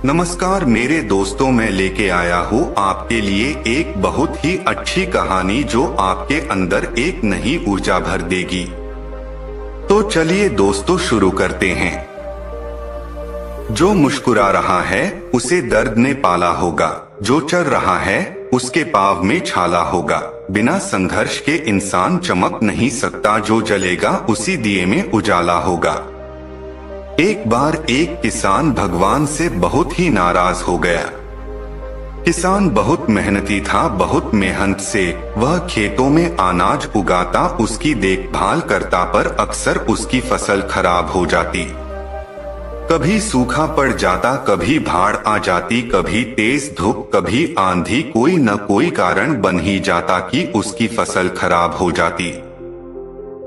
नमस्कार मेरे दोस्तों, मैं लेके आया हूँ आपके लिए एक बहुत ही अच्छी कहानी जो आपके अंदर एक नई ऊर्जा भर देगी। तो चलिए दोस्तों शुरू करते हैं। जो मुस्कुरा रहा है उसे दर्द ने पाला होगा, जो चल रहा है उसके पाँव में छाला होगा। बिना संघर्ष के इंसान चमक नहीं सकता, जो जलेगा उसी दिए में उजाला होगा। एक बार एक किसान भगवान से बहुत ही नाराज हो गया। किसान बहुत मेहनती था, बहुत मेहनत से वह खेतों में अनाज उगाता, उसकी देखभाल करता, पर अक्सर उसकी फसल खराब हो जाती। कभी सूखा पड़ जाता, कभी बाढ़ आ जाती, कभी तेज धूप, कभी आंधी, कोई न कोई कारण बन ही जाता कि उसकी फसल खराब हो जाती।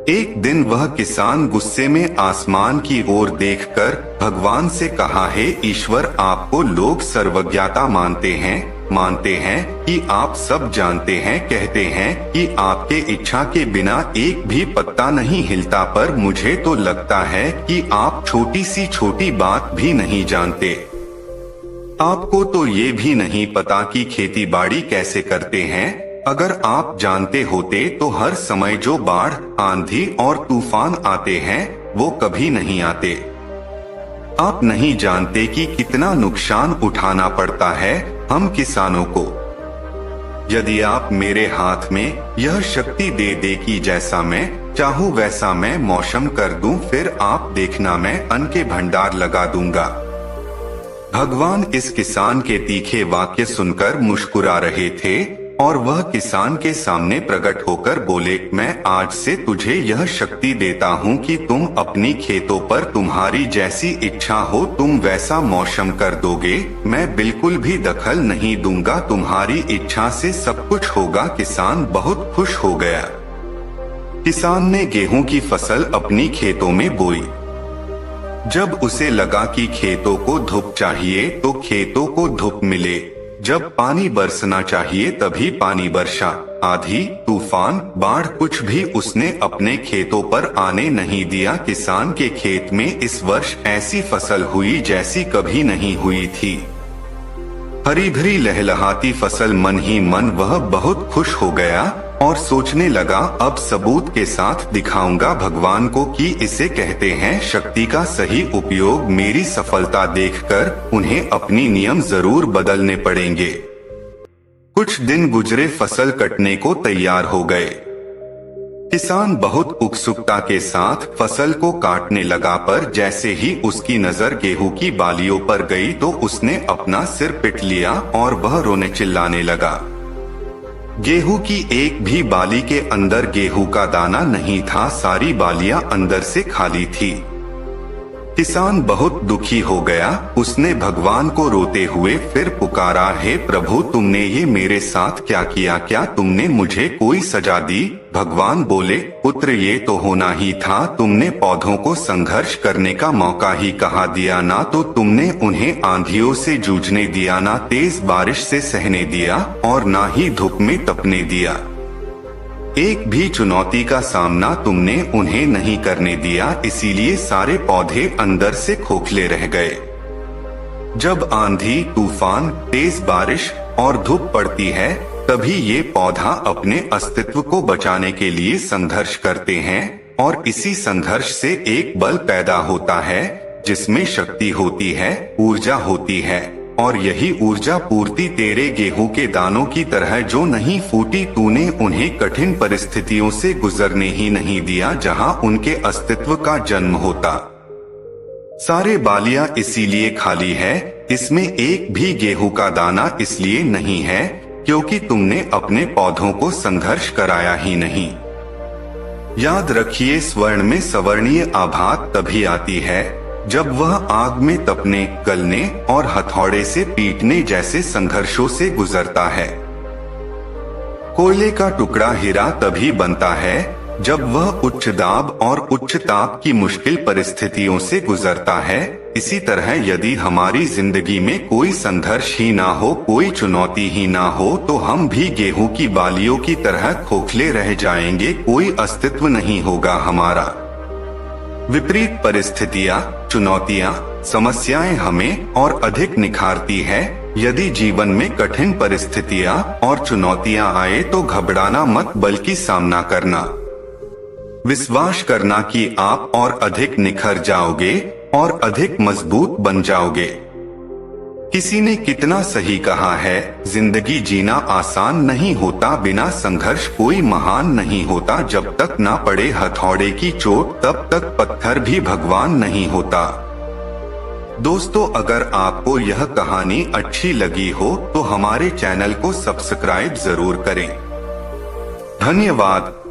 एक दिन वह किसान गुस्से में आसमान की ओर देखकर भगवान से कहा, हे ईश्वर, आपको लोग सर्वज्ञता मानते हैं कि आप सब जानते हैं, कहते हैं कि आपके इच्छा के बिना एक भी पत्ता नहीं हिलता, पर मुझे तो लगता है कि आप छोटी सी छोटी बात भी नहीं जानते। आपको तो ये भी नहीं पता कि खेती बाड़ी कैसे करते हैं। अगर आप जानते होते तो हर समय जो बाढ़, आंधी और तूफान आते हैं वो कभी नहीं आते। आप नहीं जानते कि कितना नुकसान उठाना पड़ता है हम किसानों को। यदि आप मेरे हाथ में यह शक्ति दे दे कि जैसा मैं चाहूँ वैसा मैं मौसम कर दूं, फिर आप देखना मैं अन्न के भंडार लगा दूंगा। भगवान इस किसान के तीखे वाक्य सुनकर मुस्कुरा रहे थे और वह किसान के सामने प्रकट होकर बोले, मैं आज से तुझे यह शक्ति देता हूँ कि तुम अपनी खेतों पर तुम्हारी जैसी इच्छा हो तुम वैसा मौसम कर दोगे। मैं बिल्कुल भी दखल नहीं दूंगा, तुम्हारी इच्छा से सब कुछ होगा। किसान बहुत खुश हो गया। किसान ने गेहूं की फसल अपनी खेतों में बोई। जब उसे लगा कि खेतों को धूप चाहिए तो खेतों को धूप मिले, जब पानी बरसना चाहिए तभी पानी बरसा। आंधी, तूफान, बाढ़ कुछ भी उसने अपने खेतों पर आने नहीं दिया। किसान के खेत में इस वर्ष ऐसी फसल हुई जैसी कभी नहीं हुई थी। हरी भरी लहलहाती फसल, मन ही मन वह बहुत खुश हो गया और सोचने लगा, अब सबूत के साथ दिखाऊंगा भगवान को कि इसे कहते हैं शक्ति का सही उपयोग। मेरी सफलता देखकर उन्हें अपनी नियम जरूर बदलने पड़ेंगे। कुछ दिन गुजरे, फसल कटने को तैयार हो गए। किसान बहुत उत्सुकता के साथ फसल को काटने लगा, पर जैसे ही उसकी नजर गेहूं की बालियों पर गई तो उसने अपना सिर पीट लिया और वह रोने चिल्लाने लगा। गेहूं की एक भी बाली के अंदर गेहूं का दाना नहीं था, सारी बालियां अंदर से खाली थी। किसान बहुत दुखी हो गया। उसने भगवान को रोते हुए फिर पुकारा, हे प्रभु, तुमने ये मेरे साथ क्या किया? क्या तुमने मुझे कोई सजा दी? भगवान बोले, पुत्र, ये तो होना ही था। तुमने पौधों को संघर्ष करने का मौका ही कहाँ दिया? ना तो तुमने उन्हें आंधियों से जूझने दिया, ना तेज बारिश से सहने दिया और ना ही धूप में तपने दिया। एक भी चुनौती का सामना तुमने उन्हें नहीं करने दिया, इसीलिए सारे पौधे अंदर से खोखले रह गए। जब आंधी, तूफान, तेज बारिश और धूप पड़ती है तभी ये पौधा अपने अस्तित्व को बचाने के लिए संघर्ष करते हैं और इसी संघर्ष से एक बल पैदा होता है जिसमें शक्ति होती है, ऊर्जा होती है। और यही ऊर्जा पूर्ति तेरे गेहूं के दानों की तरह जो नहीं फूटी, तूने उन्हें कठिन परिस्थितियों से गुजरने ही नहीं दिया जहां उनके अस्तित्व का जन्म होता। सारे बालियां इसीलिए खाली है, इसमें एक भी गेहूं का दाना इसलिए नहीं है क्योंकि तुमने अपने पौधों को संघर्ष कराया ही नहीं। याद रखिए, स्वर्ण में सवर्णीय आभा तभी आती है जब वह आग में तपने, गलने और हथौड़े से पीटने जैसे संघर्षों से गुजरता है। कोयले का टुकड़ा हीरा तभी बनता है जब वह उच्च दाब और उच्च ताप की मुश्किल परिस्थितियों से गुजरता है। इसी तरह यदि हमारी जिंदगी में कोई संघर्ष ही ना हो, कोई चुनौती ही ना हो, तो हम भी गेहूं की बालियों की तरह खोखले रह जाएंगे, कोई अस्तित्व नहीं होगा हमारा। विपरीत परिस्थितियां, चुनौतियां, समस्याएं हमें और अधिक निखारती है। यदि जीवन में कठिन परिस्थितियां और चुनौतियां आए तो घबराना मत, बल्कि सामना करना। विश्वास करना कि आप और अधिक निखर जाओगे और अधिक मजबूत बन जाओगे। किसी ने कितना सही कहा है, जिंदगी जीना आसान नहीं होता, बिना संघर्ष कोई महान नहीं होता। जब तक ना पड़े हथौड़े की चोट तब तक पत्थर भी भगवान नहीं होता। दोस्तों, अगर आपको यह कहानी अच्छी लगी हो तो हमारे चैनल को सब्सक्राइब जरूर करें। धन्यवाद।